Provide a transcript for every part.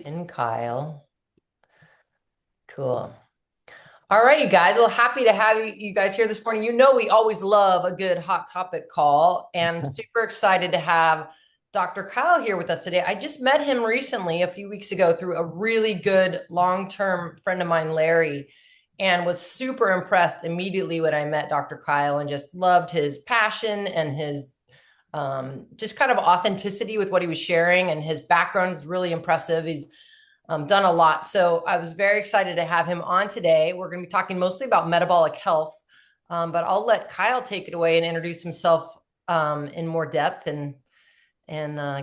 And Kyle. Cool. All right, you guys. Well, happy to have you guys here this morning. You know, we always love a good hot topic call, and I'm super excited to have Dr. Kyl here with us today. I just met him recently, a few weeks ago, through a really good long-term friend of mine, Larry, and was super impressed immediately when I met Dr. Kyl and just loved his passion and his just kind of authenticity with what he was sharing. And his background is really impressive. He's done a lot. So I was very excited to have him on today. We're going to be talking mostly about metabolic health, but I'll let Kyle take it away and introduce himself in more depth and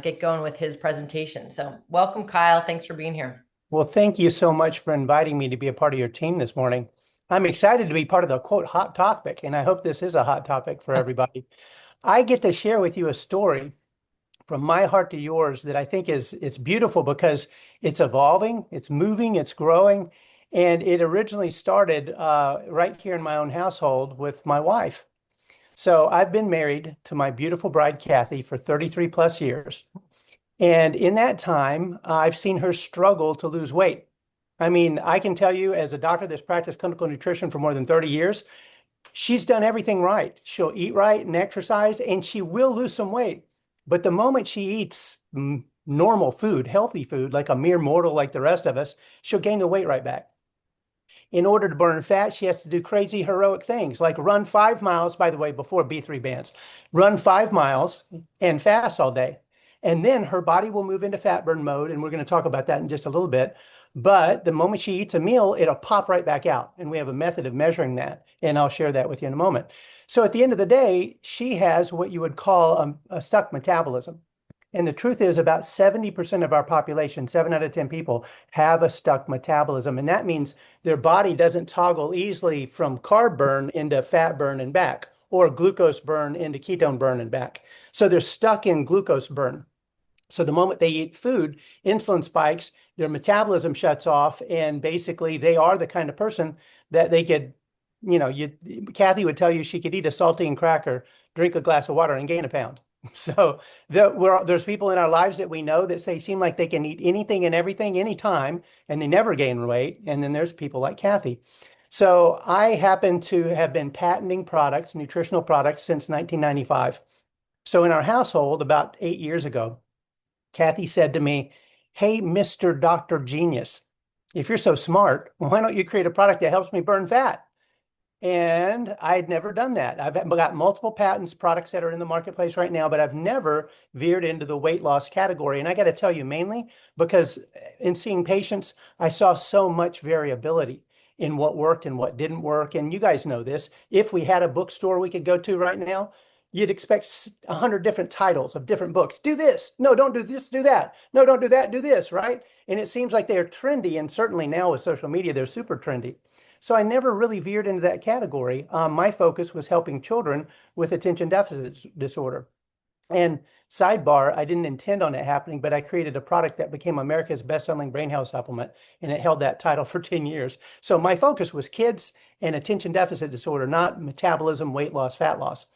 get going with his presentation. So welcome, Kyle. Thanks for being here. Well, thank you so much for inviting me to be a part of your team this morning. I'm excited to be part of the quote hot topic, and I hope this is a hot topic for everybody. I get to share with you a story from my heart to yours that I think is it's beautiful because it's evolving, it's moving, it's growing, and it originally started right here in my own household with my wife. So I've been married to my beautiful bride, Kathy, for 33 plus years. And in that time, I've seen her struggle to lose weight. I mean, I can tell you as a doctor that's practiced clinical nutrition for more than 30 years, she's done everything right. She'll eat right and exercise, and she will lose some weight. But the moment she eats normal food, healthy food, like a mere mortal like the rest of us, she'll gain the weight right back. In order to burn fat, she has to do crazy heroic things like run 5 miles, by the way, before B3 bands, run 5 miles and fast all day. And then her body will move into fat burn mode. And we're going to talk about that in just a little bit. But the moment she eats a meal, it'll pop right back out. And we have a method of measuring that. And I'll share that with you in a moment. So at the end of the day, she has what you would call a stuck metabolism. And the truth is, about 70% of our population, 7 out of 10 people, have a stuck metabolism. And that means their body doesn't toggle easily from carb burn into fat burn and back, or glucose burn into ketone burn and back. So they're stuck in glucose burn. So the moment they eat food, insulin spikes, their metabolism shuts off, and basically they are the kind of person that they could, Kathy would tell you she could eat a saltine cracker, drink a glass of water, and gain a pound. So there's people in our lives that we know that they seem like they can eat anything and everything anytime, and they never gain weight. And then there's people like Kathy. So I happen to have been patenting products, nutritional products, since 1995. So in our household, about 8 years ago, Kathy said to me, "Hey, Mr. Dr. Genius, if you're so smart, why don't you create a product that helps me burn fat?" And I'd never done that. I've got multiple patents, products that are in the marketplace right now, but I've never veered into the weight loss category. And I got to tell you, mainly because in seeing patients, I saw so much variability in what worked and what didn't work. And you guys know this. If we had a bookstore we could go to right now, you'd expect 100 different titles of different books. Do this. No, don't do this, do that. No, don't do that, do this, right? And it seems like they're trendy. And certainly now with social media, they're super trendy. So I never really veered into that category. My focus was helping children with attention deficit disorder. And sidebar, I didn't intend on it happening, but I created a product that became America's best-selling brain health supplement, and it held that title for 10 years. So my focus was kids and attention deficit disorder, not metabolism, weight loss, fat loss.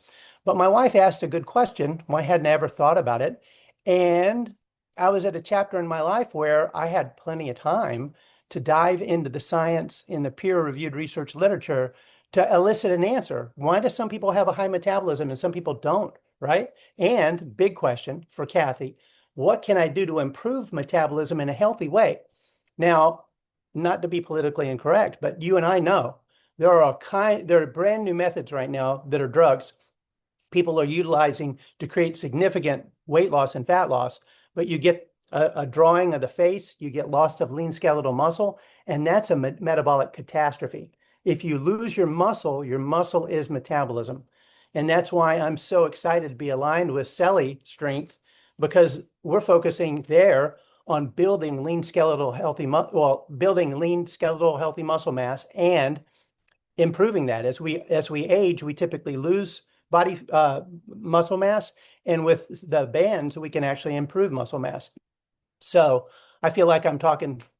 But my wife asked a good question. Why hadn't I ever thought about it? And I was at a chapter in my life where I had plenty of time to dive into the science in the peer-reviewed research literature to elicit an answer. Why do some people have a high metabolism and some people don't, right? And big question for Kathy, what can I do to improve metabolism in a healthy way? Now, not to be politically incorrect, but you and I know there are brand new methods right now that are drugs people are utilizing to create significant weight loss and fat loss, but you get a drawing of the face, you get loss of lean skeletal muscle, and that's a metabolic catastrophe. If you lose your muscle is metabolism. And that's why I'm so excited to be aligned with Celly Strength, because we're focusing there on building building lean skeletal healthy muscle mass and improving that. As we age, we typically lose body muscle mass, and with the bands, we can actually improve muscle mass. So I feel like I'm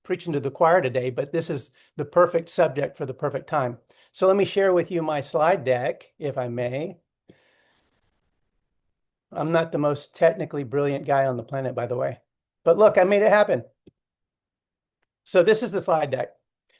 preaching to the choir today, but this is the perfect subject for the perfect time. So let me share with you my slide deck, if I may. I'm not the most technically brilliant guy on the planet, by the way. But look, I made it happen. So this is the slide deck.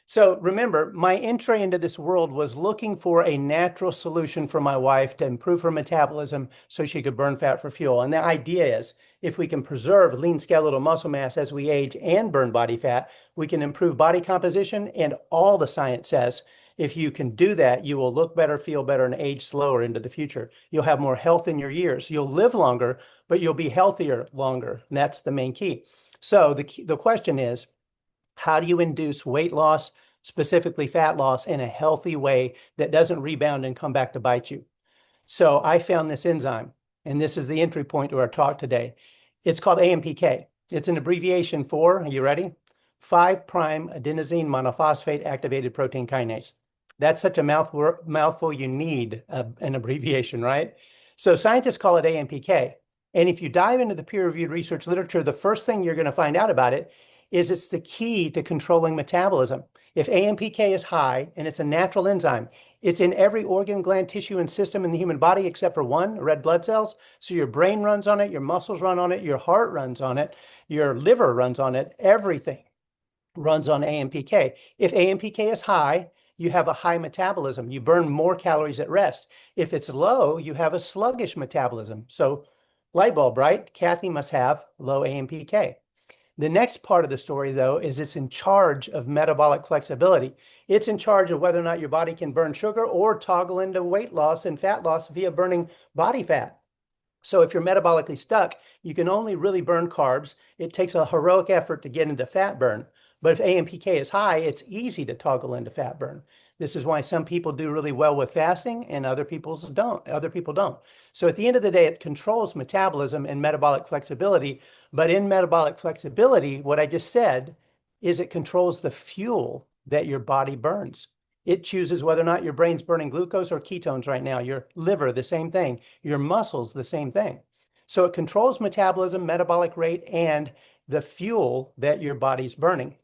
So remember, my entry into this world was looking for a natural solution for my wife to improve her metabolism so she could burn fat for fuel. And the idea is if we can preserve lean skeletal muscle mass as we age and burn body fat, we can improve body composition. And all the science says, if you can do that, you will look better, feel better, and age slower into the future. You'll have more health in your years. You'll live longer, but you'll be healthier longer. And that's the main key. So the question is, how do you induce weight loss, specifically fat loss, in a healthy way that doesn't rebound and come back to bite you? So I found this enzyme, and this is the entry point to our talk today. It's called AMPK. It's an abbreviation for, are you ready? 5' adenosine monophosphate activated protein kinase. That's such a mouthful, you need an abbreviation, right? So scientists call it AMPK. And if you dive into the peer-reviewed research literature, the first thing you're going to find out about it is it's the key to controlling metabolism. If AMPK is high, and it's a natural enzyme, it's in every organ, gland, tissue, and system in the human body except for one, red blood cells. So your brain runs on it, your muscles run on it, your heart runs on it, your liver runs on it, everything runs on AMPK. If AMPK is high, you have a high metabolism. You burn more calories at rest. If it's low, you have a sluggish metabolism. So light bulb, right? Kathy must have low AMPK. The next part of the story, though, is it's in charge of metabolic flexibility. It's in charge of whether or not your body can burn sugar or toggle into weight loss and fat loss via burning body fat. So if you're metabolically stuck, you can only really burn carbs. It takes a heroic effort to get into fat burn. But if AMPK is high, it's easy to toggle into fat burn. This is why some people do really well with fasting and other people don't. So at the end of the day, it controls metabolism and metabolic flexibility. But in metabolic flexibility, what I just said is it controls the fuel that your body burns. It chooses whether or not your brain's burning glucose or ketones right now. Your liver, the same thing. Your muscles, the same thing. So it controls metabolism, metabolic rate, and the fuel that your body's burning.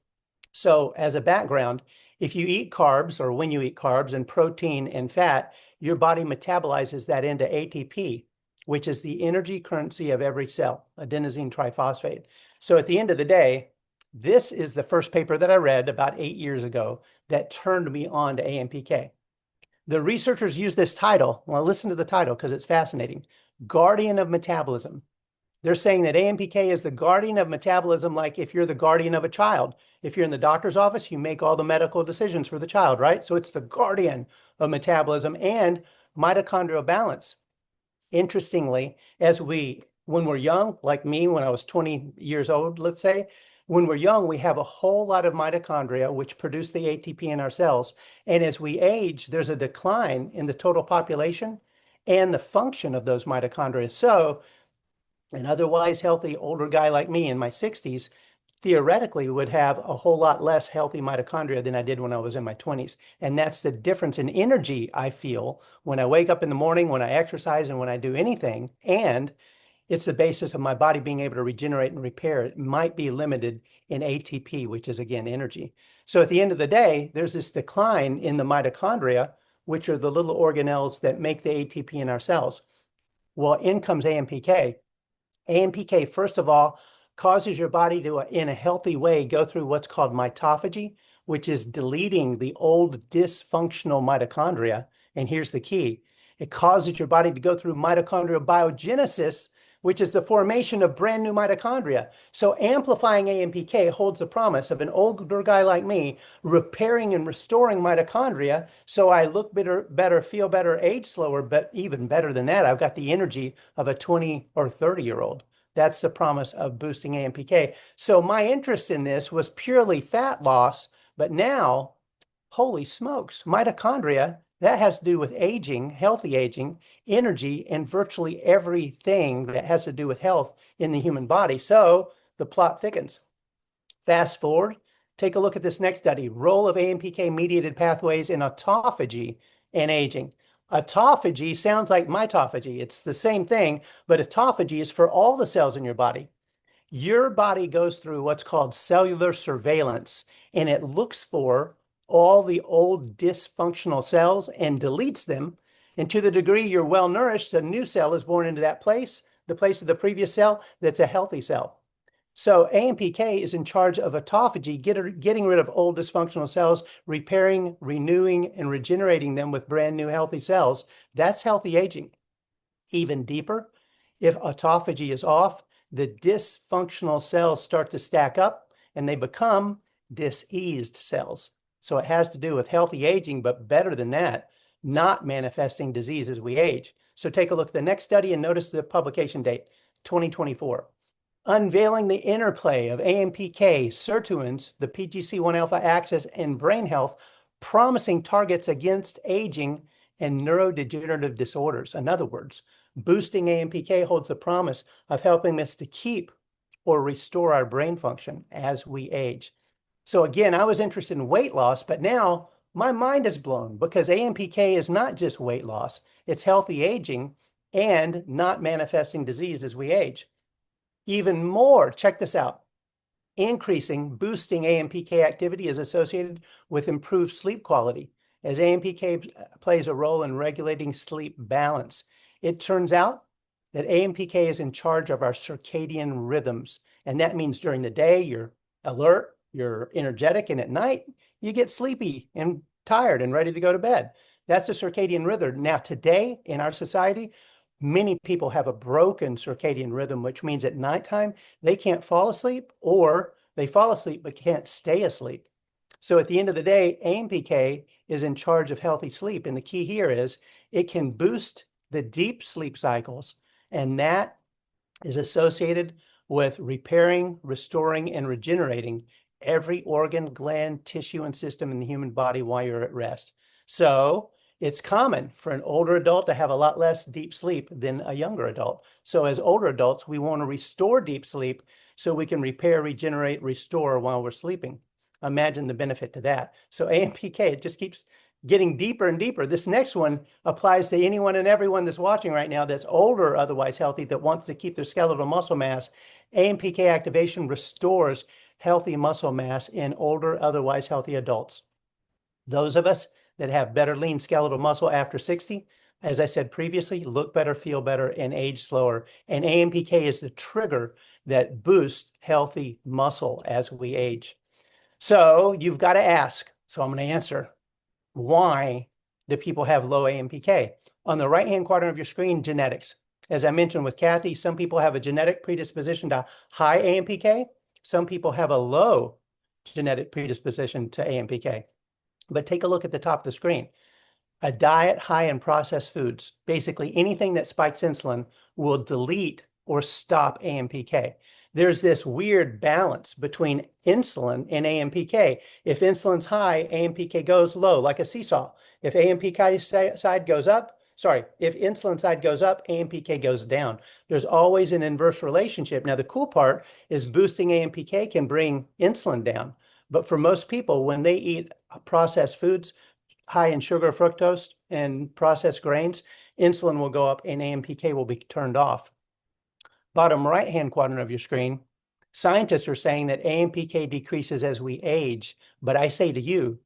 So as a background, if you eat carbs, or when you eat carbs and protein and fat, your body metabolizes that into ATP, which is the energy currency of every cell, adenosine triphosphate. So at the end of the day, this is the first paper that I read about 8 years ago that turned me on to AMPK. The researchers use this title. Well, listen to the title because it's fascinating. Guardian of Metabolism. They're saying that AMPK is the guardian of metabolism, like if you're the guardian of a child. If you're in the doctor's office, you make all the medical decisions for the child, right? So it's the guardian of metabolism and mitochondrial balance. Interestingly, when we're young, like me, when I was 20 years old, let's say, when we're young, we have a whole lot of mitochondria, which produce the ATP in our cells. And as we age, there's a decline in the total population and the function of those mitochondria. So an otherwise healthy older guy like me in my 60s theoretically would have a whole lot less healthy mitochondria than I did when I was in my 20s. And that's the difference in energy I feel when I wake up in the morning, when I exercise, and when I do anything. And it's the basis of my body being able to regenerate and repair. It might be limited in ATP, which is, again, energy. So at the end of the day, there's this decline in the mitochondria, which are the little organelles that make the ATP in our cells. Well, in comes AMPK. AMPK, first of all, causes your body to, in a healthy way, go through what's called mitophagy, which is deleting the old dysfunctional mitochondria. And here's the key. It causes your body to go through mitochondrial biogenesis, which is the formation of brand new mitochondria. So amplifying AMPK holds the promise of an older guy like me repairing and restoring mitochondria so I look better, feel better, age slower, but even better than that, I've got the energy of a 20 or 30-year-old. That's the promise of boosting AMPK. So my interest in this was purely fat loss, but now, holy smokes, mitochondria, that has to do with aging, healthy aging, energy, and virtually everything that has to do with health in the human body. So the plot thickens. Fast forward, take a look at this next study, role of AMPK-mediated pathways in autophagy and aging. Autophagy sounds like mitophagy. It's the same thing, but autophagy is for all the cells in your body. Your body goes through what's called cellular surveillance, and it looks for all the old dysfunctional cells and deletes them. And to the degree you're well nourished, a new cell is born into that place, the place of the previous cell that's a healthy cell. So AMPK is in charge of autophagy, getting rid of old dysfunctional cells, repairing, renewing, and regenerating them with brand new healthy cells. That's healthy aging. Even deeper, if autophagy is off, the dysfunctional cells start to stack up and they become diseased cells. So it has to do with healthy aging, but better than that, not manifesting disease as we age. So take a look at the next study and notice the publication date, 2024. Unveiling the interplay of AMPK, sirtuins, the PGC1 alpha axis, and brain health, promising targets against aging and neurodegenerative disorders. In other words, boosting AMPK holds the promise of helping us to keep or restore our brain function as we age. So again, I was interested in weight loss, but now my mind is blown because AMPK is not just weight loss, it's healthy aging and not manifesting disease as we age. Even more, check this out. Boosting AMPK activity is associated with improved sleep quality, as AMPK plays a role in regulating sleep balance. It turns out that AMPK is in charge of our circadian rhythms, and that means during the day you're alert, you're energetic, and at night you get sleepy and tired and ready to go to bed. That's the circadian rhythm. Now, today in our society, many people have a broken circadian rhythm, which means at nighttime they can't fall asleep, or they fall asleep but can't stay asleep. So at the end of the day, AMPK is in charge of healthy sleep. And the key here is it can boost the deep sleep cycles, and that is associated with repairing, restoring, and regenerating every organ, gland, tissue, and system in the human body while you're at rest. So it's common for an older adult to have a lot less deep sleep than a younger adult. So as older adults, we want to restore deep sleep so we can repair, regenerate, restore while we're sleeping. Imagine the benefit to that. So AMPK, it just keeps getting deeper and deeper. This next one applies to anyone and everyone that's watching right now that's older, otherwise healthy, that wants to keep their skeletal muscle mass. AMPK activation restores healthy muscle mass in older, otherwise healthy adults. Those of us that have better lean skeletal muscle after 60, as I said previously, look better, feel better, and age slower. And AMPK is the trigger that boosts healthy muscle as we age. So you've got to ask, so I'm going to answer, why do people have low AMPK? On the right-hand quadrant of your screen, genetics. As I mentioned with Kathy, some people have a genetic predisposition to high AMPK. Some people have a low genetic predisposition to AMPK. But take a look at the top of the screen. A diet high in processed foods, basically anything that spikes insulin, will delete or stop AMPK. There's this weird balance between insulin and AMPK. If insulin's high, AMPK goes low, like a seesaw. If AMPK side goes up, if insulin side goes up, AMPK goes down. There's always an inverse relationship. Now, the cool part is boosting AMPK can bring insulin down. But for most people, when they eat processed foods, high in sugar, fructose, and processed grains, insulin will go up and AMPK will be turned off. Bottom right-hand quadrant of your screen, scientists are saying that AMPK decreases as we age. But I say to you,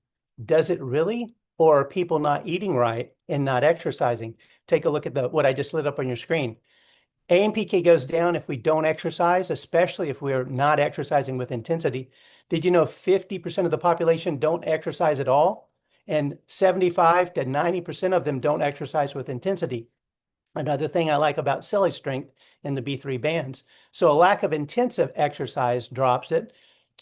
does it really? Or are people not eating right and not exercising? Take a look at what I just lit up on your screen. AMPK goes down if we don't exercise, especially if we're not exercising with intensity. Did you know 50% of the population don't exercise at all? And 75 to 90% of them don't exercise with intensity. Another thing I like about Silly Strength and the B3 bands. So a lack of intensive exercise drops it.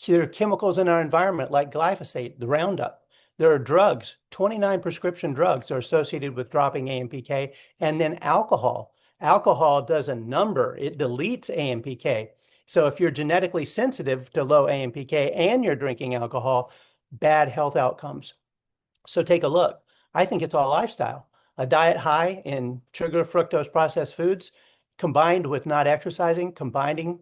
There are chemicals in our environment like glyphosate, the Roundup. There are drugs, 29 prescription drugs are associated with dropping AMPK, and then alcohol. Alcohol does a number. It deletes AMPK. So if you're genetically sensitive to low AMPK and you're drinking alcohol, bad health outcomes. So take a look. I think it's all lifestyle. A diet high in sugar, fructose, processed foods, combined with not exercising, combining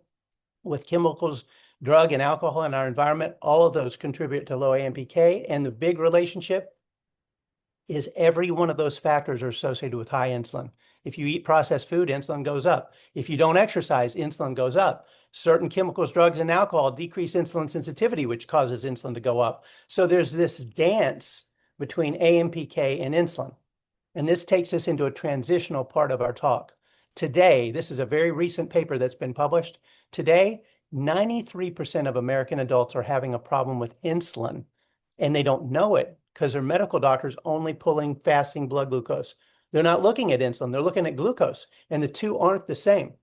with chemicals, drug, and alcohol in our environment, all of those contribute to low AMPK. And the big relationship is every one of those factors are associated with high insulin. If you eat processed food, insulin goes up. If you don't exercise, insulin goes up. Certain chemicals, drugs, and alcohol decrease insulin sensitivity, which causes insulin to go up. So there's this dance between AMPK and insulin. And this takes us into a transitional part of our talk. Today, this is a very recent paper that's been published. Today, 93% of American adults are having a problem with insulin, and they don't know it because their medical doctor's only pulling fasting blood glucose. They're not looking at insulin, they're looking at glucose, and the two aren't the same.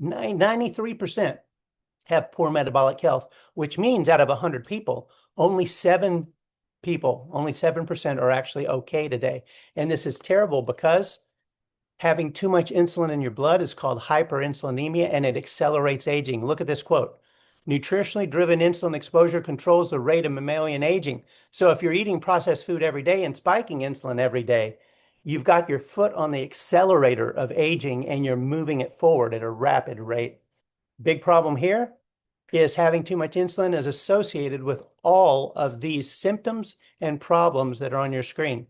93% have poor metabolic health, which means out of 100 people, only 7% are actually okay today. And this is terrible because having too much insulin in your blood is called hyperinsulinemia, and it accelerates aging. Look at this quote. Nutritionally driven insulin exposure controls the rate of mammalian aging. So if you're eating processed food every day and spiking insulin every day, you've got your foot on the accelerator of aging and you're moving it forward at a rapid rate. Big problem here is having too much insulin is associated with all of these symptoms and problems that are on your screen.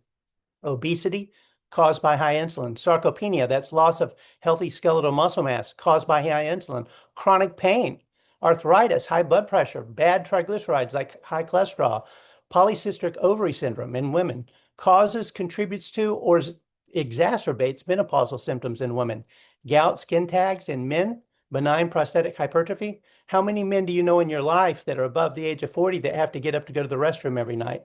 Obesity caused by high insulin, sarcopenia, that's loss of healthy skeletal muscle mass caused by high insulin, chronic pain, arthritis, high blood pressure, bad triglycerides like high cholesterol, polycystic ovary syndrome in women, causes, contributes to, or exacerbates menopausal symptoms in women, gout, skin tags in men, benign prostatic hypertrophy. How many men do you know in your life that are above the age of 40 that have to get up to go to the restroom every night?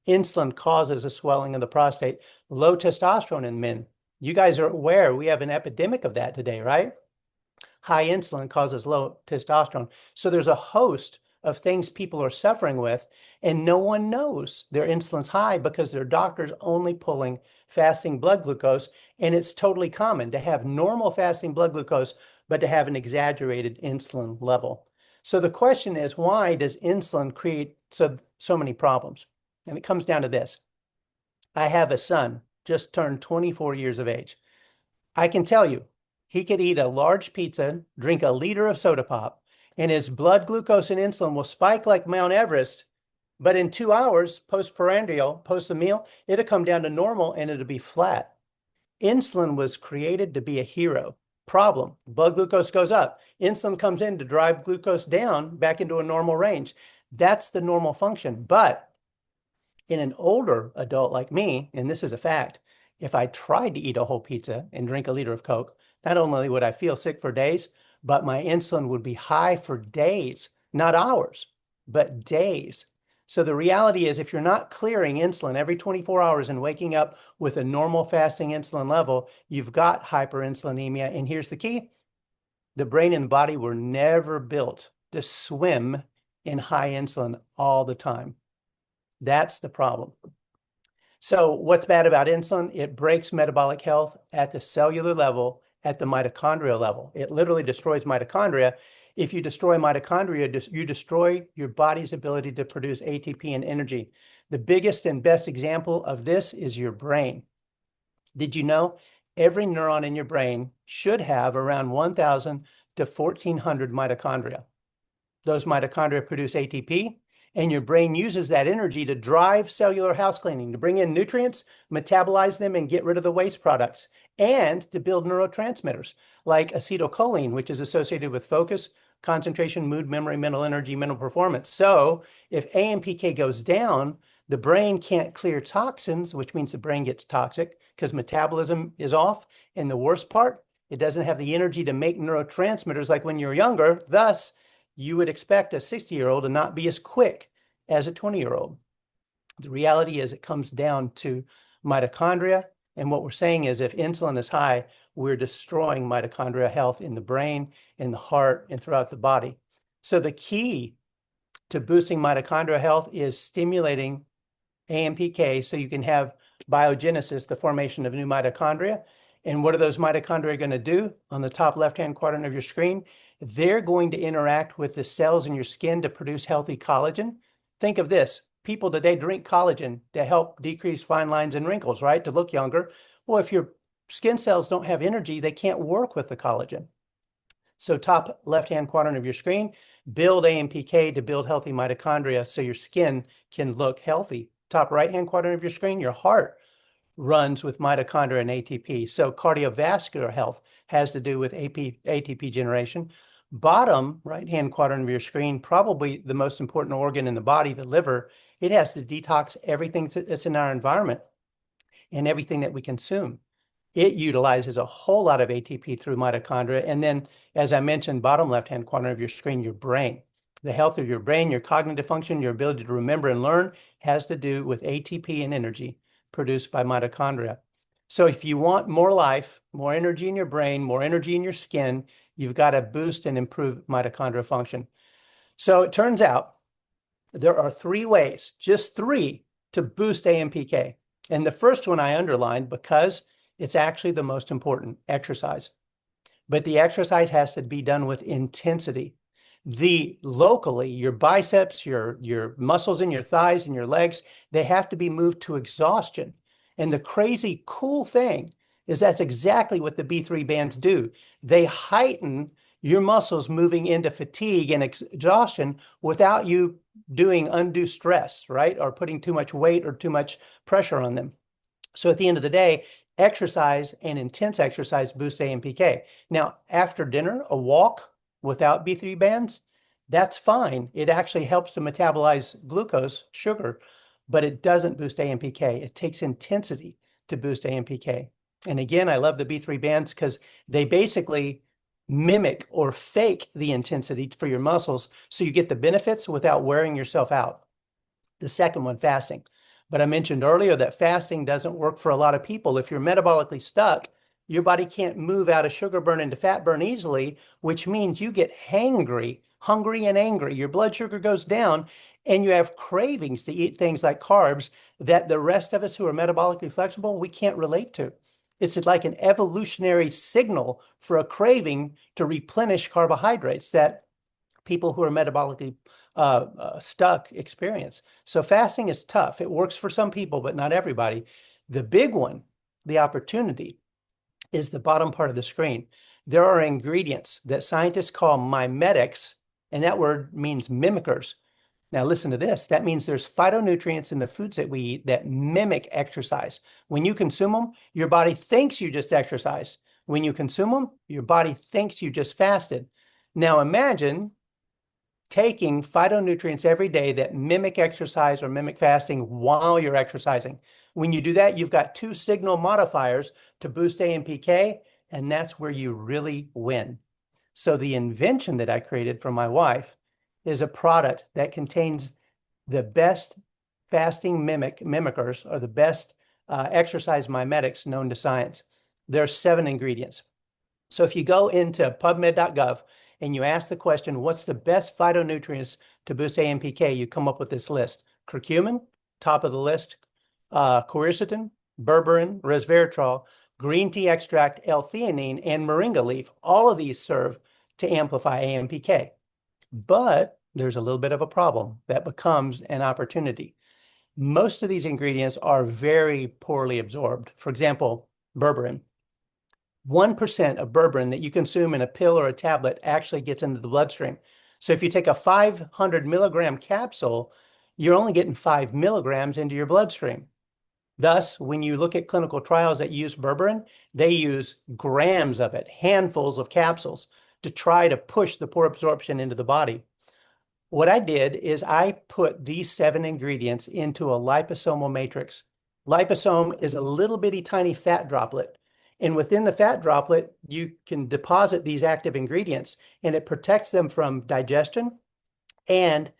Insulin causes a swelling of the prostate, low testosterone in men. You guys are aware we have an epidemic of that today, right? High insulin causes low testosterone. So there's a host of things people are suffering with, and no one knows their insulin's high because their doctor's only pulling fasting blood glucose. And it's totally common to have normal fasting blood glucose, but to have an exaggerated insulin level. So the question is, why does insulin create so many problems? And it comes down to this. I have a son, just turned 24 years of age. I can tell you, he could eat a large pizza, drink a liter of soda pop, and his blood glucose and insulin will spike like Mount Everest. But in 2 hours, postprandial, post the meal, it'll come down to normal and it'll be flat. Insulin was created to be a hero. Problem, blood glucose goes up. Insulin comes in to drive glucose down back into a normal range. That's the normal function. But in an older adult like me, and this is a fact, if I tried to eat a whole pizza and drink a liter of Coke, not only would I feel sick for days, but my insulin would be high for days, not hours, but days. So the reality is, if you're not clearing insulin every 24 hours and waking up with a normal fasting insulin level, you've got hyperinsulinemia. And here's the key. The brain and the body were never built to swim in high insulin all the time. That's the problem. So what's bad about insulin? It breaks metabolic health at the cellular level, at the mitochondrial level. It literally destroys mitochondria. If you destroy mitochondria, you destroy your body's ability to produce ATP and energy. The biggest and best example of this is your brain. Did you know every neuron in your brain should have around 1,000 to 1,400 mitochondria? Those mitochondria produce ATP, and your brain uses that energy to drive cellular house cleaning, to bring in nutrients, metabolize them, and get rid of the waste products, and to build neurotransmitters like acetylcholine, which is associated with focus, concentration, mood, memory, mental energy, mental performance. So if AMPK goes down, the brain can't clear toxins, which means the brain gets toxic because metabolism is off. And the worst part, it doesn't have the energy to make neurotransmitters like when you're younger. Thus, you would expect a 60-year-old to not be as quick as a 20-year-old. The reality is it comes down to mitochondria. And what we're saying is if insulin is high, we're destroying mitochondrial health in the brain, in the heart, and throughout the body. So the key to boosting mitochondrial health is stimulating AMPK so you can have biogenesis, the formation of new mitochondria. And what are those mitochondria going to do? On the top left-hand quadrant of your screen, they're going to interact with the cells in your skin to produce healthy collagen. Think of this. People today drink collagen to help decrease fine lines and wrinkles, right? To look younger. Well, if your skin cells don't have energy, they can't work with the collagen. So top left-hand quadrant of your screen, build AMPK to build healthy mitochondria so your skin can look healthy. Top right-hand quadrant of your screen, your heart runs with mitochondria and ATP. So cardiovascular health has to do with ATP generation. Bottom right-hand quadrant of your screen, probably the most important organ in the body, the liver, it has to detox everything that's in our environment and everything that we consume. it utilizes a whole lot of ATP through mitochondria. And then, as I mentioned, bottom left-hand quadrant of your screen, your brain. The health of your brain, your cognitive function, your ability to remember and learn has to do with ATP and energy produced by mitochondria. So if you want more life, more energy in your brain, more energy in your skin, you've got to boost and improve mitochondrial function. So it turns out there are three ways, just three, to boost AMPK. And the first one I underlined because it's actually the most important: exercise. But the exercise has to be done with intensity. Locally, your biceps, your muscles in your thighs and your legs, they have to be moved to exhaustion. And the crazy cool thing is that's exactly what the B3 bands do. They heighten your muscles moving into fatigue and exhaustion without you doing undue stress, right? Or putting too much weight or too much pressure on them. So at the end of the day, exercise and intense exercise boost AMPK. Now, after dinner, a walk without B3 bands, that's fine. It actually helps to metabolize glucose, sugar, but it doesn't boost AMPK. It takes intensity to boost AMPK. And again, I love the B3 bands because they basically mimic or fake the intensity for your muscles so you get the benefits without wearing yourself out. The second one, fasting. But I mentioned earlier that fasting doesn't work for a lot of people. If you're metabolically stuck, your body can't move out of sugar burn into fat burn easily, which means you get hangry, hungry and angry. Your blood sugar goes down and you have cravings to eat things like carbs that the rest of us who are metabolically flexible, we can't relate to. It's like an evolutionary signal for a craving to replenish carbohydrates that people who are metabolically stuck experience. So fasting is tough. It works for some people, but not everybody. The big one, the opportunity, is the bottom part of the screen. There are ingredients that scientists call mimetics, and that word means mimickers. Now listen to this. That means there's phytonutrients in the foods that we eat that mimic exercise. When you consume them, your body thinks you just exercised. When you consume them, your body thinks you just fasted. Now imagine taking phytonutrients every day that mimic exercise or mimic fasting while you're exercising. When you do that, you've got two signal modifiers to boost AMPK, and that's where you really win. So the invention that I created for my wife is a product that contains the best fasting mimickers or the best exercise mimetics known to science. There are 7 ingredients. So if you go into pubmed.gov and you ask the question, what's the best phytonutrients to boost AMPK, you come up with this list. Curcumin, top of the list, quercetin, berberine, resveratrol, green tea extract, L-theanine, and moringa leaf. All of these serve to amplify AMPK. But there's a little bit of a problem that becomes an opportunity. Most of these ingredients are very poorly absorbed. For example, berberine. 1% of berberine that you consume in a pill or a tablet actually gets into the bloodstream. So if you take a 500 milligram capsule, you're only getting 5 milligrams into your bloodstream. Thus, when you look at clinical trials that use berberine, they use grams of it, handfuls of capsules, to try to push the poor absorption into the body. What I did is I put these 7 ingredients into a liposomal matrix. Liposome is a little bitty tiny fat droplet. And within the fat droplet, you can deposit these active ingredients, and it protects them from digestion and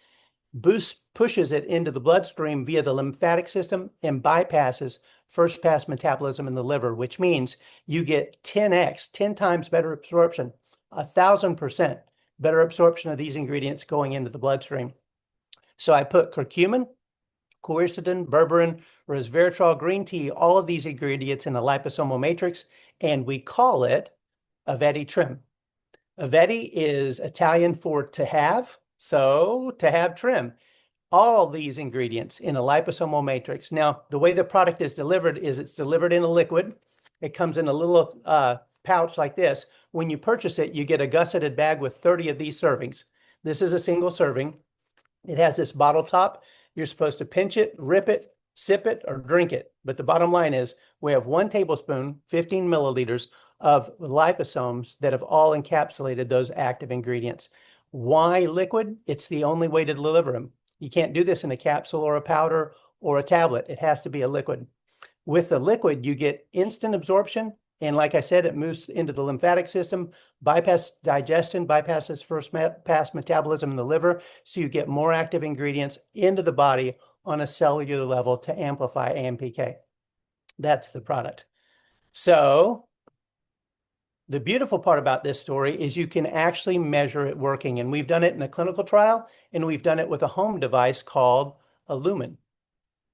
pushes it into the bloodstream via the lymphatic system and bypasses first pass metabolism in the liver, which means you get 10x, 10 times better absorption, 1,000% better absorption of these ingredients going into the bloodstream. So I put curcumin, quercetin, berberine, resveratrol, green tea, all of these ingredients in a liposomal matrix, and we call it Aveti Trim. Aveti is Italian for to have, so to have trim. All these ingredients in a liposomal matrix. Now, the way the product is delivered is it's delivered in a liquid. It comes in a little pouch like this. When you purchase it, you get a gusseted bag with 30 of these servings. This is a single serving. It has this bottle top. You're supposed to pinch it, rip it, sip it, or drink it. But the bottom line is we have 1 tablespoon, 15 milliliters of liposomes that have all encapsulated those active ingredients. Why liquid? It's the only way to deliver them. You can't do this in a capsule or a powder or a tablet. It has to be a liquid. With the liquid, you get instant absorption And like I said, it moves into the lymphatic system, bypass digestion, bypasses first pass metabolism in the liver. So you get more active ingredients into the body on a cellular level to amplify AMPK. That's the product. So the beautiful part about this story is you can actually measure it working. And we've done it in a clinical trial, and we've done it with a home device called a Lumen.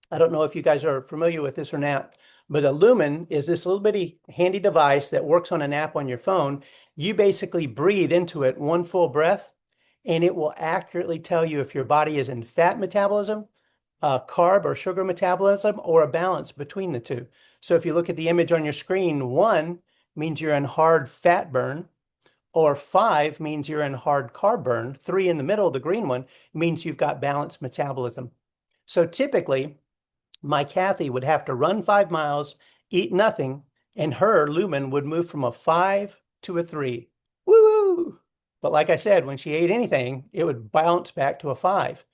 I don't know if you guys are familiar with this or not, but a Lumen is this little bitty handy device that works on an app on your phone. You basically breathe into it one full breath, and it will accurately tell you if your body is in fat metabolism, carb or sugar metabolism, or a balance between the two. So if you look at the image on your screen, 1 means you're in hard fat burn, or 5 means you're in hard carb burn. 3 in the middle, the green one, means you've got balanced metabolism. So typically, my Kathy would have to run 5 miles, eat nothing, and her Lumen would move from a 5 to a 3. Woo! But like I said, when she ate anything, it would bounce back to a 5.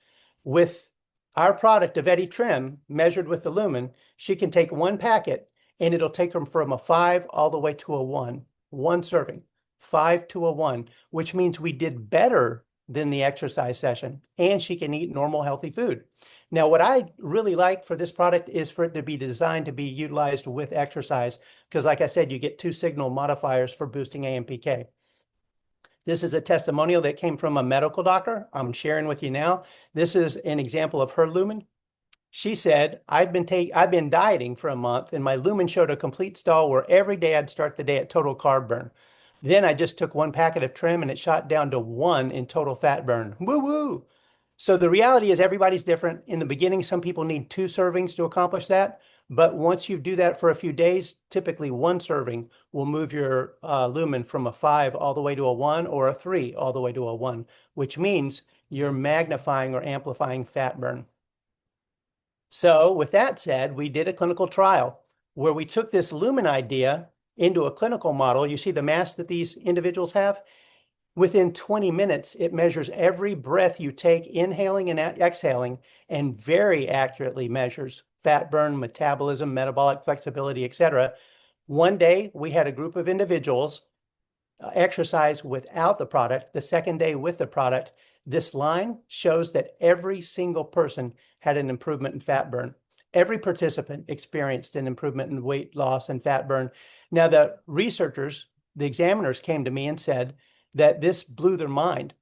With our product of Eddie Trim, measured with the Lumen, she can take 1 packet and it'll take them from a 5 all the way to a 1. 1 serving, 5 to a 1, which means we did better than the exercise session, and she can eat normal, healthy food. Now, what I really like for this product is for it to be designed to be utilized with exercise, because like I said, you get 2 signal modifiers for boosting AMPK. This is a testimonial that came from a medical doctor I'm sharing with you now. This is an example of her Lumen. She said, I've been dieting for a month, and my Lumen showed a complete stall where every day I'd start the day at total carb burn. Then I just took 1 packet of trim and it shot down to 1 in total fat burn. Woo woo. So the reality is everybody's different. In the beginning, some people need 2 servings to accomplish that. But once you do that for a few days, typically 1 serving will move your Lumen from a 5 all the way to a 1, or a 3 all the way to a 1, which means you're magnifying or amplifying fat burn. So with that said, we did a clinical trial where we took this Lumen idea into a clinical model. You see the mass that these individuals have? Within 20 minutes, it measures every breath you take, inhaling and exhaling, and very accurately measures fat burn, metabolism, metabolic flexibility, etc. One day, we had a group of individuals exercise without the product. The second day with the product. This line shows that every single person had an improvement in fat burn. Every participant experienced an improvement in weight loss and fat burn. Now, the researchers, the examiners came to me and said that this blew their mind.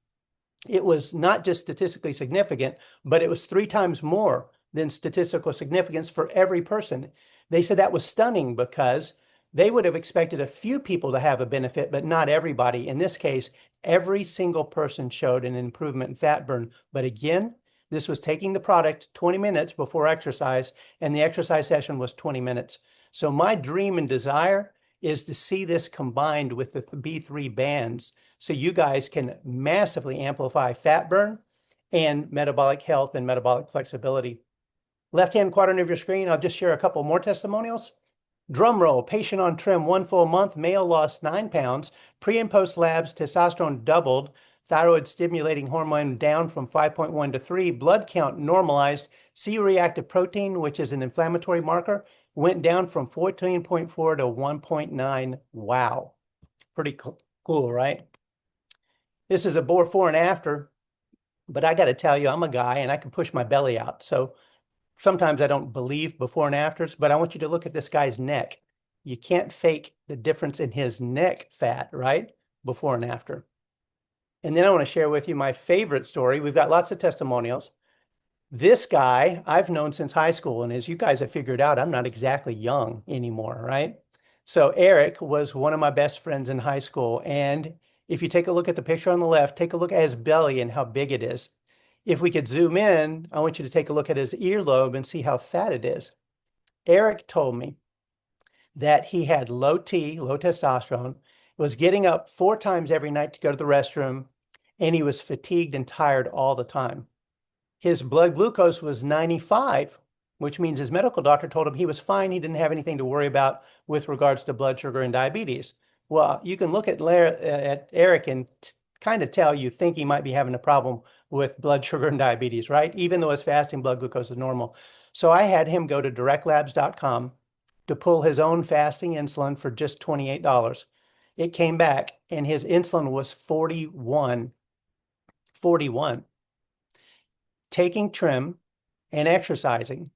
It was not just statistically significant, but it was 3 times more than statistical significance for every person. They said that was stunning because they would have expected a few people to have a benefit, but not everybody. In this case, every single person showed an improvement in fat burn. But again, this was taking the product 20 minutes before exercise, and the exercise session was 20 minutes. So my dream and desire is to see this combined with the B3 bands so you guys can massively amplify fat burn and metabolic health and metabolic flexibility. Left-hand quadrant of your screen, I'll just share a couple more testimonials. Drum roll, patient on trim 1 full month, male lost 9 pounds, pre and post labs, testosterone doubled, thyroid stimulating hormone down from 5.1 to 3, blood count normalized, C-reactive protein, which is an inflammatory marker, went down from 14.4 to 1.9. Wow. Pretty cool, right? This is a before and after, but I got to tell you, I'm a guy and I can push my belly out. So sometimes I don't believe before and afters, but I want you to look at this guy's neck. You can't fake the difference in his neck fat, right? Before and after. And then I want to share with you my favorite story. We've got lots of testimonials. This guy I've known since high school, and as you guys have figured out, I'm not exactly young anymore, right? So Eric was one of my best friends in high school. And if you take a look at the picture on the left, take a look at his belly and how big it is. If we could zoom in, I want you to take a look at his earlobe and see how fat it is. Eric told me that he had low T, low testosterone, was getting up 4 times every night to go to the restroom, and he was fatigued and tired all the time. His blood glucose was 95, which means his medical doctor told him he was fine. He didn't have anything to worry about with regards to blood sugar and diabetes. Well, you can look at Eric and kind of tell you think he might be having a problem with blood sugar and diabetes, right? Even though his fasting blood glucose is normal. So I had him go to directlabs.com, to pull his own fasting insulin for just $28. It came back and his insulin was 41. 41. Taking trim and exercising,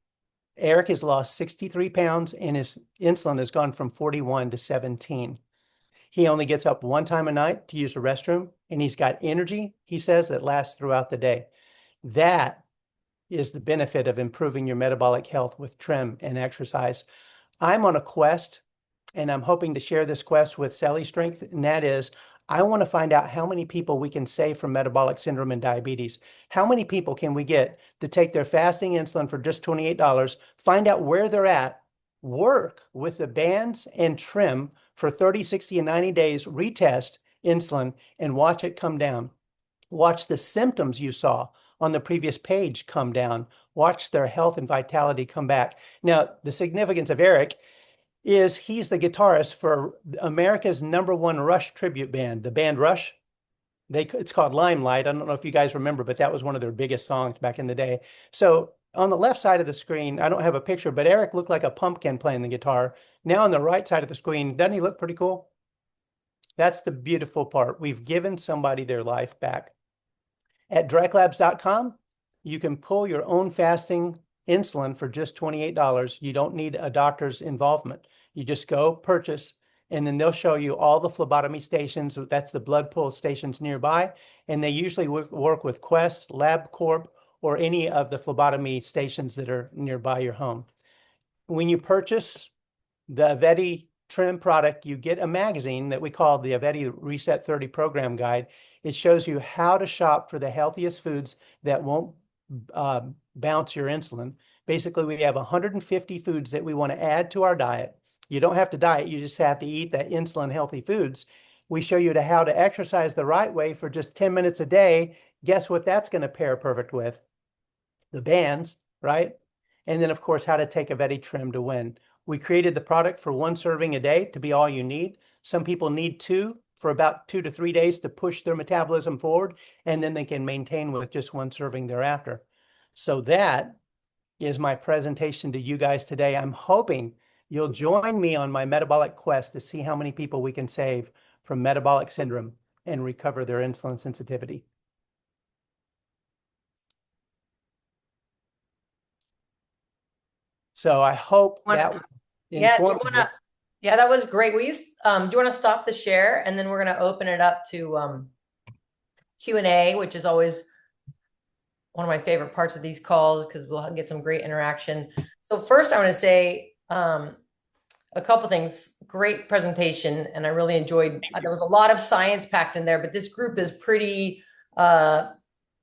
Eric has lost 63 pounds and his insulin has gone from 41 to 17. He only gets up one time a night to use the restroom, and he's got energy, he says, that lasts throughout the day. That is the benefit of improving your metabolic health with trim and exercise. I'm on a quest, and I'm hoping to share this quest with Celly Strength, and that is I want to find out how many people we can save from metabolic syndrome and diabetes. How many people can we get to take their fasting insulin for just $28, find out where they're at, work with the bands and trim for 30, 60, and 90 days, retest insulin, and watch it come down. Watch the symptoms you saw on the previous page come down. Watch their health and vitality come back. Now, the significance of Eric is he's the guitarist for America's #1 Rush tribute band, the band Rush. It's called Limelight. I don't know if you guys remember, but that was one of their biggest songs back in the day. So on the left side of the screen, I don't have a picture, but Eric looked like a pumpkin playing the guitar. Now on the right side of the screen, doesn't he look pretty cool? That's the beautiful part. We've given somebody their life back. At directlabs.com, you can pull your own fasting insulin for just $28. You don't need a doctor's involvement. You just go purchase, and then they'll show you all the phlebotomy stations. That's the blood pull stations nearby. And they usually work with Quest, LabCorp, or any of the phlebotomy stations that are nearby your home. When you purchase the Aveti trim product, you get a magazine that we call the Aveti Reset 30 Program Guide. It shows you how to shop for the healthiest foods that won't bounce your insulin. Basically, we have 150 foods that we want to add to our diet. You don't have to diet, you just have to eat the insulin healthy foods. We show you how to exercise the right way for just 10 minutes a day. Guess what that's going to pair perfect with? The bands, right? And then, of course, how to take a Aveti trim to win. We created the product for 1 serving a day to be all you need. Some people need 2 for about 2 to 3 days to push their metabolism forward, and then they can maintain with just 1 serving thereafter. So that is my presentation to you guys today. I'm hoping you'll join me on my metabolic quest to see how many people we can save from metabolic syndrome and recover their insulin sensitivity. So I hope that was informative. Yeah, that was great. Do you want to stop the share, and then we're going to open it up to Q&A, which is always one of my favorite parts of these calls because we'll get some great interaction. So first I want to say a couple things. Great presentation, and I really enjoyed, there was a lot of science packed in there, but this group is pretty,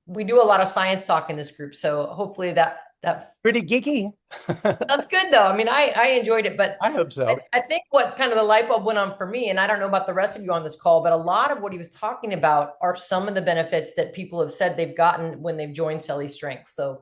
we do a lot of science talk in this group. So hopefully that's pretty geeky. That's good though. I mean, I enjoyed it, but I hope so. I think what kind of the light bulb went on for me, and I don't know about the rest of you on this call, but a lot of what he was talking about are some of the benefits that people have said they've gotten when they've joined Celly Strength. So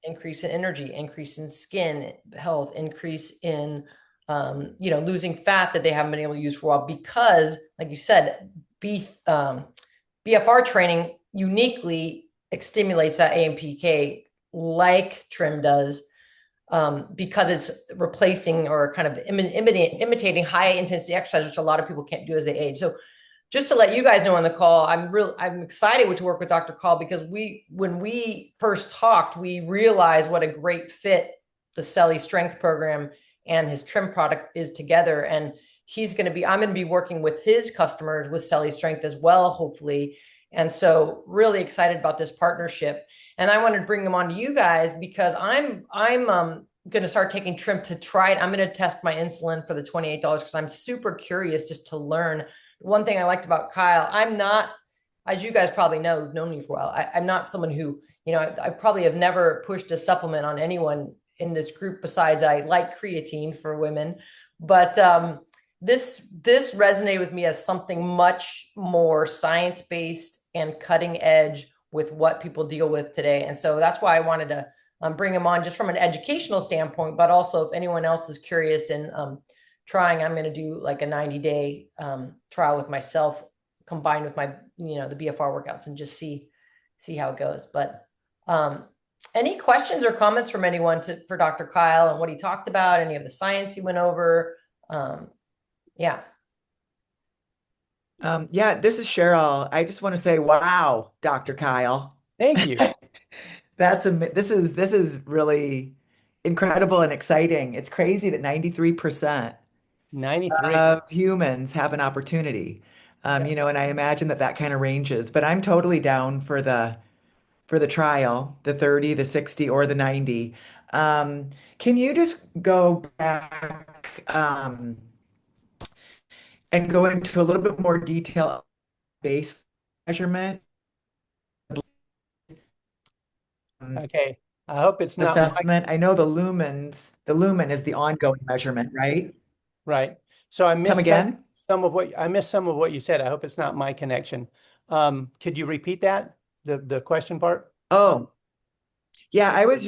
increase in energy, increase in skin health, increase in, losing fat that they haven't been able to use for a while because, like you said, BFR training uniquely stimulates that AMPK like trim does, because it's replacing or kind of imitating high intensity exercise, which a lot of people can't do as they age. So just to let you guys know on the call, I'm excited to work with Dr. Kyl because when we first talked, we realized what a great fit the Celly Strength program and his trim product is together. And I'm going to be working with his customers with Celly Strength as well, hopefully. And so really excited about this partnership. And I wanted to bring them on to you guys because I'm going to start taking trim to try it. I'm going to test my insulin for the $28 because I'm super curious just to learn. One thing I liked about Kyl, I'm not, as you guys probably know, who've known me for a while, I'm not someone who, I probably have never pushed a supplement on anyone in this group besides I like creatine for women. But this resonated with me as something much more science-based and cutting edge with what people deal with today. And so that's why I wanted to bring them on just from an educational standpoint, but also if anyone else is curious and trying, I'm going to do like a 90-day trial with myself combined with my, the BFR workouts and just see how it goes. But Any questions or comments from anyone for Dr. Kyl and what he talked about, any of the science he went over? Um, yeah. Yeah, this is Cheryl. I just want to say, wow, Dr. Kyl. Thank you. This is really incredible and exciting. It's crazy that 93% 93. of humans have an opportunity. Yeah. And I imagine that that kind of ranges, but I'm totally down for the trial, the 30, the 60, or the 90. Can you just go back and go into a little bit more detail base measurement, Okay. I hope it's not my assessment? I know the lumen is the ongoing measurement, right? right. So Come again? I missed some of what you said. I hope it's not my connection. Could you repeat that? The question part? Oh, yeah, I was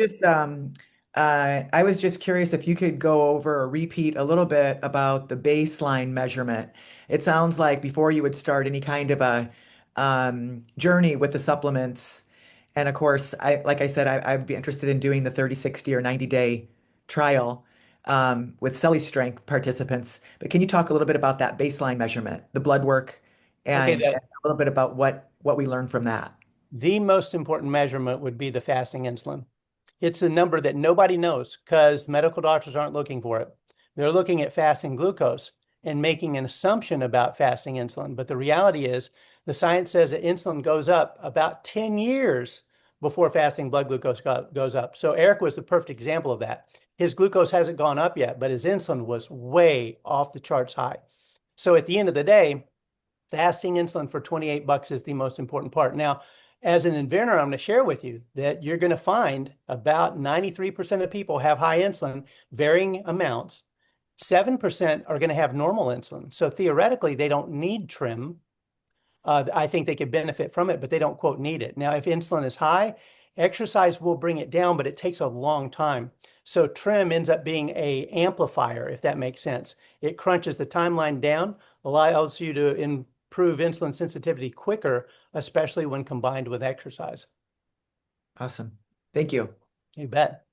just curious if you could go over or repeat a little bit about the baseline measurement. It sounds like before you would start any kind of a journey with the supplements. And of course, like I said, I'd be interested in doing the 30, 60, or 90-day trial with Celly Strength participants. But can you talk a little bit about that baseline measurement, the blood work, Okay, and a little bit about what we learned from that? the most important measurement would be the fasting insulin. It's the number that nobody knows because medical doctors aren't looking for it. They're looking at fasting glucose and making an assumption about fasting insulin. But the reality is, the science says that insulin goes up about 10 years before fasting blood glucose goes up. So Eric was the perfect example of that. His glucose hasn't gone up yet, but his insulin was way off the charts high. So at the end of the day, fasting insulin for 28 bucks is the most important part. Now, as an inventor, I'm going to share with you that you're going to find about 93% of people have high insulin, varying amounts. 7% are going to have normal insulin. So theoretically, they don't need trim. I think they could benefit from it, but they don't, quote, need it. Now, if insulin is high, exercise will bring it down, but it takes a long time. So trim ends up being a amplifier, if that makes sense. It crunches the timeline down, allows you to improve insulin sensitivity quicker, especially when combined with exercise. Awesome. Thank you. You bet.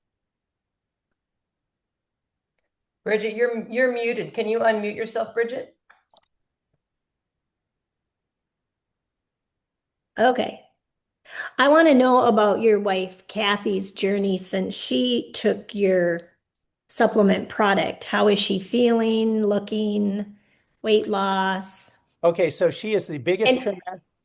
Bridget, you're muted. Can you unmute yourself, Bridget? Okay. I want to know about your wife, Kathy's journey since she took your supplement product. How is she feeling, looking, weight loss? Okay, so she is the biggest And trim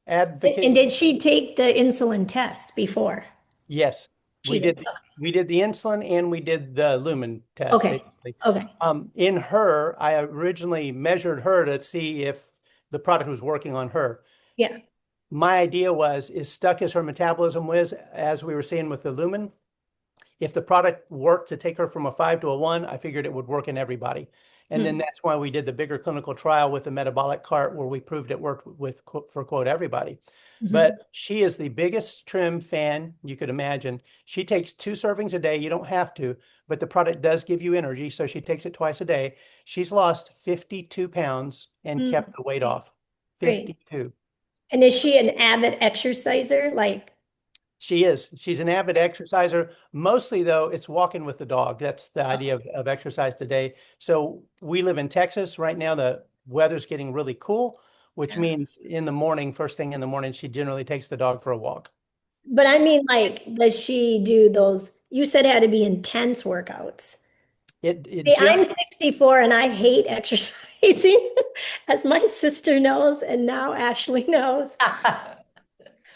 advocate. and did she take the insulin test before? Yes, She did. we did the insulin and we did the lumen test, Okay. basically. Okay. In her, I originally measured her to see if the product was working on her. Yeah. My idea was, as stuck as her metabolism was, as we were seeing with the lumen, if the product worked to take her from a 5 to a 1, I figured it would work in everybody. And then that's why we did the bigger clinical trial with the metabolic cart where we proved it worked with, for quote, everybody. But she is the biggest trim fan you could imagine. She takes 2 servings a day. You don't have to, but the product does give you energy. So she takes it twice a day. She's lost 52 pounds and kept the weight off. Great. 52. And is she an avid exerciser? Like, She is. She's an avid exerciser. Mostly, though, it's walking with the dog. That's the idea of exercise today. So we live in Texas right now. The weather's getting really cool, which means in the morning, first thing in the morning, she generally takes the dog for a walk. but I mean, like, does she do those? You said had to be intense workouts. It See, gen I'm 64 and I hate exercising, as my sister knows, and now Ashley knows.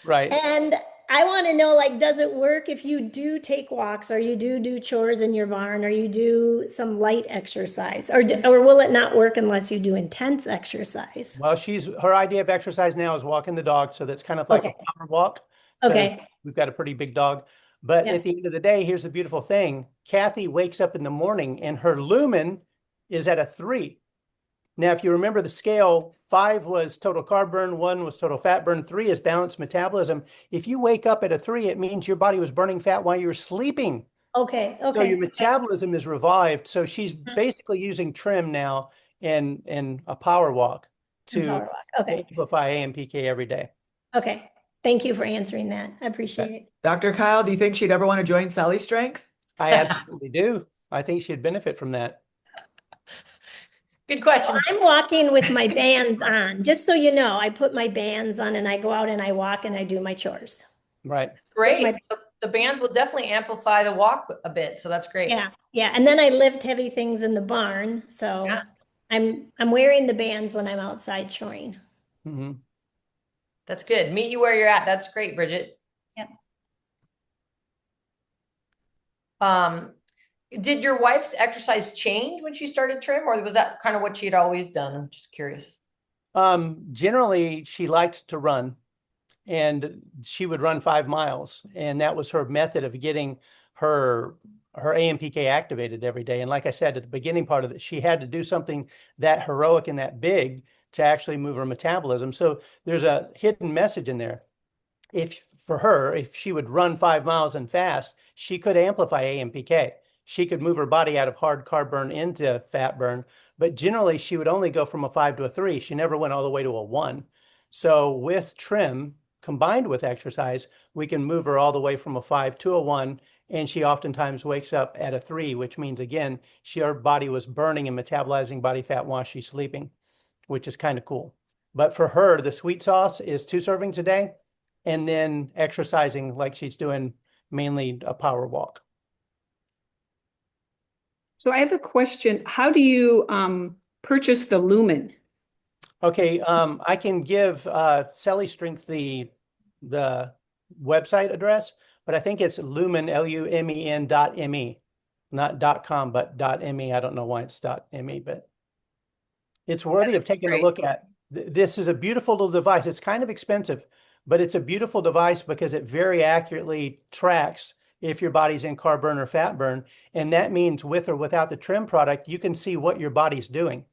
right. And I want to know, like, does it work if you do take walks or you do chores in your barn or you do some light exercise or will it not work unless you do intense exercise? Well, her idea of exercise now is walking the dog. So that's kind of like a Okay. power walk because Okay. we've got a pretty big dog. But Yeah. at the end of the day, here's the beautiful thing. Kathy wakes up in the morning and her lumen is at a 3. Now, if you remember the scale, 5 was total carb burn, 1 was total fat burn, 3 is balanced metabolism. If you wake up at a 3, it means your body was burning fat while you were sleeping. Okay. So your Okay. metabolism is revived. So she's basically using trim now and a power walk And to power walk. Okay. amplify AMPK every day. Okay. Thank you for answering that. I appreciate it. Dr. Kyl, do you think she'd ever want to join Sally's Strength? I absolutely do. I think she'd benefit from that. Good question. I'm walking with my bands on. Just so you know, I put my bands on and I go out and I walk and I do my chores. Right. Great. The bands will definitely amplify the walk a bit. So that's great. Yeah, yeah. And then I lift heavy things in the barn. So Yeah. I'm wearing the bands when I'm outside shoring. Hmm. That's good. Meet you where you're at. That's great, Bridget. Yeah. Did your wife's exercise change when she started trim, or was that kind of what she had always done? I'm just curious. Generally, she liked to run, and she would run 5 miles, and that was her method of getting her AMPK activated every day. And like I said at the beginning part of it, she had to do something that heroic and that big to actually move her metabolism. So there's a hidden message in there. If she would run 5 miles and fast, she could amplify AMPK. She could move her body out of hard carb burn into fat burn, but generally she would only go from a 5 to a 3. She never went all the way to a 1. So with trim combined with exercise, we can move her all the way from a 5 to a 1. And she oftentimes wakes up at a 3, which means, again, her body was burning and metabolizing body fat while she's sleeping, which is kind of cool. But for her, the sweet sauce is 2 servings a day, and then exercising like she's doing, mainly a power walk. So I have a question. How do you purchase the lumen? Okay, I can give Sally Strength the website address, but I think it's lumen, LUMEN.me, not .com, but .me. I don't know why it's .me, but it's worthy of taking a look at. This is a beautiful little device. It's kind of expensive, but it's a beautiful device because it very accurately tracks if your body's in carb burn or fat burn. And that means with or without the trim product, you can see what your body's doing.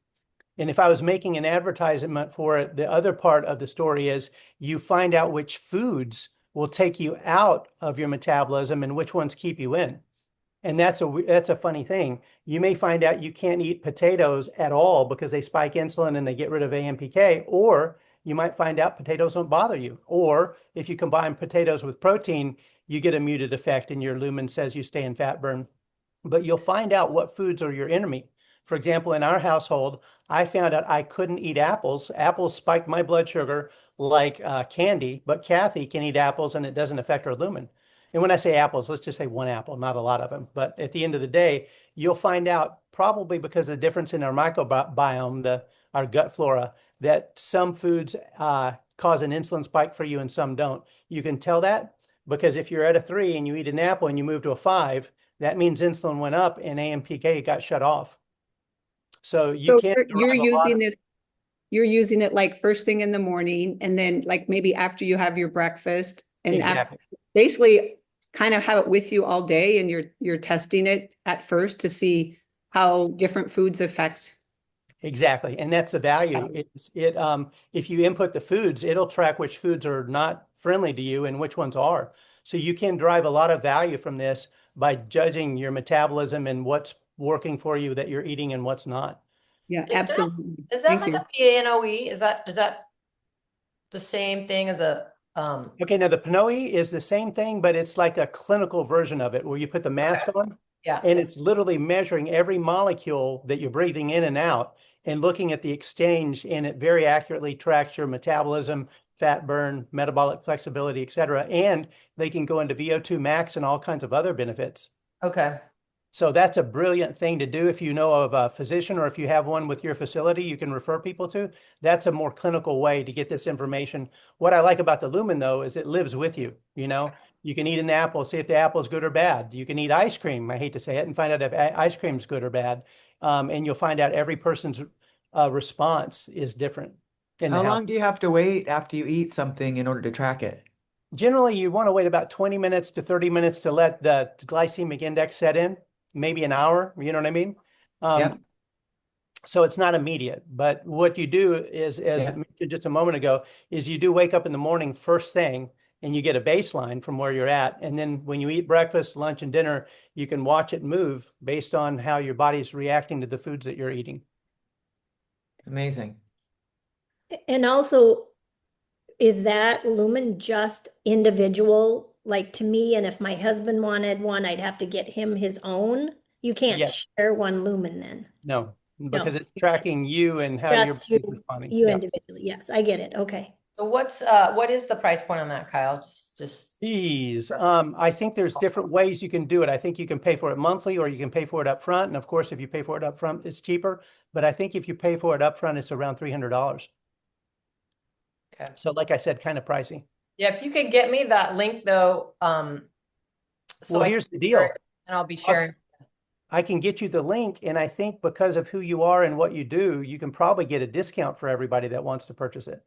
And if I was making an advertisement for it, the other part of the story is you find out which foods will take you out of your metabolism and which ones keep you in. And that's a funny thing. You may find out you can't eat potatoes at all because they spike insulin and they get rid of AMPK, or you might find out potatoes don't bother you. Or if you combine potatoes with protein, you get a muted effect and your lumen says you stay in fat burn. But you'll find out what foods are your enemy. For example, in our household, I found out I couldn't eat apples. Apples spike my blood sugar like candy, but Kathy can eat apples and it doesn't affect her lumen. And when I say apples, let's just say 1 apple, not a lot of them. But at the end of the day, you'll find out probably because of the difference in our microbiome, our gut flora, that some foods cause an insulin spike for you and some don't. You can tell that because if you're at a 3 and you eat an apple and you move to a 5, that means insulin went up and AMPK got shut off. So you can't. You're using it like first thing in the morning, and then like maybe after you have your breakfast, and Exactly. basically kind of have it with you all day, and you're testing it at first to see how different foods affect. Exactly. And that's the value. If you input the foods, it'll track which foods are not friendly to you and which ones are. So you can drive a lot of value from this by judging your metabolism and what's working for you that you're eating and what's not. Yeah, absolutely. Is that Thank like you. a PANOE? Is that the same thing as a Okay, now the PNOE is the same thing, but it's like a clinical version of it where you put the mask on. Yeah. And it's literally measuring every molecule that you're breathing in and out and looking at the exchange, and it very accurately tracks your metabolism, fat burn, metabolic flexibility, et cetera. And they can go into VO2 max and all kinds of other benefits. Okay. So that's a brilliant thing to do if you know of a physician or if you have one with your facility you can refer people to. That's a more clinical way to get this information. What I like about the lumen, though, is it lives with you. You know, you can eat an apple, see if the apple is good or bad. You can eat ice cream, I hate to say it, and find out if ice cream is good or bad. And you'll find out every person's response is different. How long do you have to wait after you eat something in order to track it? Generally, you want to wait about 20 minutes to 30 minutes to let the glycemic index set in. Maybe an hour, you know what I mean? Yep. So it's not immediate, but what you do is, as I mentioned just a moment ago, is you do wake up in the morning first thing and you get a baseline from where you're at. And then when you eat breakfast, lunch, and dinner, you can watch it move based on how your body's reacting to the foods that you're eating. Amazing. And also, is that lumen just individual, like to me? And if my husband wanted one, I'd have to get him his own. You can't Yes. share one lumen then. No, No, because it's tracking you and how you're just you, responding. you Yeah. individually. Yes, I get it. Okay. So what is the price point on that, Kyle? Just Geez, I think there's different ways you can do it. I think you can pay for it monthly or you can pay for it up front. And of course, if you pay for it up front, it's cheaper. But I think if you pay for it up front, it's around $300. okay. So like I said, kind of pricey. Yeah, if you could get me that link though, so Well, I here's can the share deal. it, and I'll be sharing. I can get you the link. And I think because of who you are and what you do, you can probably get a discount for everybody that wants to purchase it.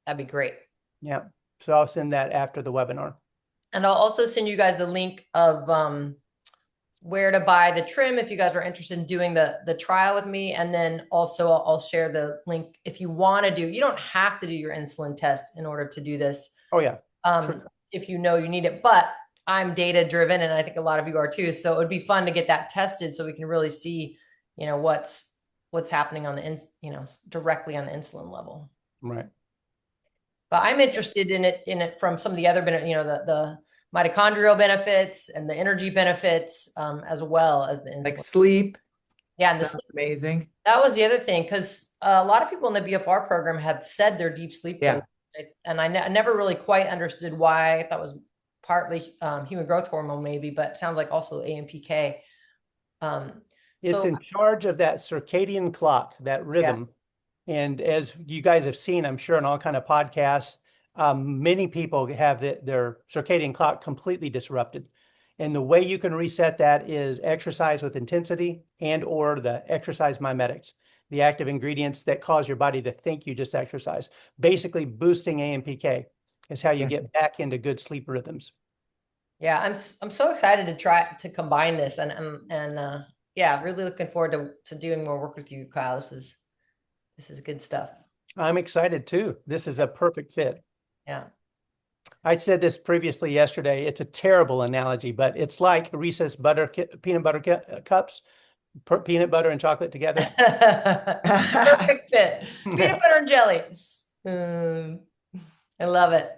That'd be great. Yeah. So I'll send that after the webinar. And I'll also send you guys the link of where to buy the trim if you guys are interested in doing the trial with me. And then also I'll share the link if you want to do, you don't have to do your insulin test in order to do this. Oh yeah. Sure. If you know you need it, but I'm data driven and I think a lot of you are too. So it would be fun to get that tested so we can really see, what's happening on the, directly on the insulin level. Right. But I'm interested in it from some of the other, the mitochondrial benefits and the energy benefits, as well as the insulin. Like sleep. Yeah, and Sounds amazing. that was the other thing, because a lot of people in the BFR program have said they're deep sleep. Yeah. And I never really quite understood why. I thought it was partly human growth hormone maybe, but it sounds like also AMPK. It's So in charge of that circadian clock, that rhythm. And as you guys have seen, I'm sure in all kind of podcasts, many people have their circadian clock completely disrupted. And the way you can reset that is exercise with intensity and or the exercise mimetics, the active ingredients that cause your body to think you just exercise. Basically boosting AMPK is how you get back into good sleep rhythms. yeah, I'm so excited to try to combine this and yeah, really looking forward to doing more work with you, Kyle. This is good stuff. I'm excited too. This is a perfect fit. Yeah. I said this previously yesterday. It's a terrible analogy, but it's like Reese's peanut butter cups, peanut butter and chocolate together. Perfect fit. Peanut butter and jelly. I love it.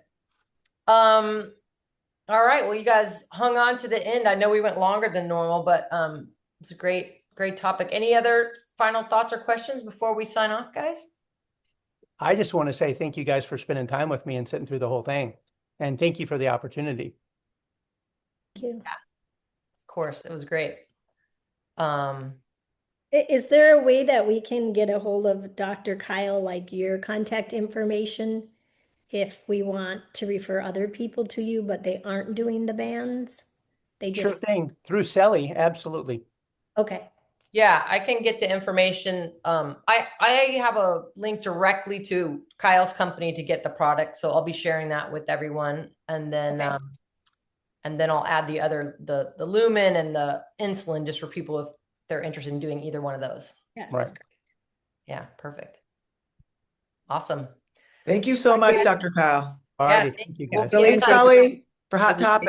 All right. Well, you guys hung on to the end. I know we went longer than normal, but it's a great topic. Any other final thoughts or questions before we sign off, guys? I just want to say thank you guys for spending time with me and sitting through the whole thing. And thank you for the opportunity. Thank you. Yeah, of course. It was great. Is there a way that we can get a hold of Dr. Kyl, like your contact information, if we want to refer other people to you, but they aren't doing the bands? They Sure just, thing. Through Sally, absolutely. okay. Yeah, I can get the information. I have a link directly to Kyle's company to get the product, so I'll be sharing that with everyone, and then Okay. I'll add the lumen and the insulin just for people if they're interested in doing either one of those. Yes. Right. Yeah, perfect. Awesome. Thank you so much, Dr. Kyl. All Yeah, righty. Thank you we'll guys. see you Billy and next- Sully for Hot This is- Topic.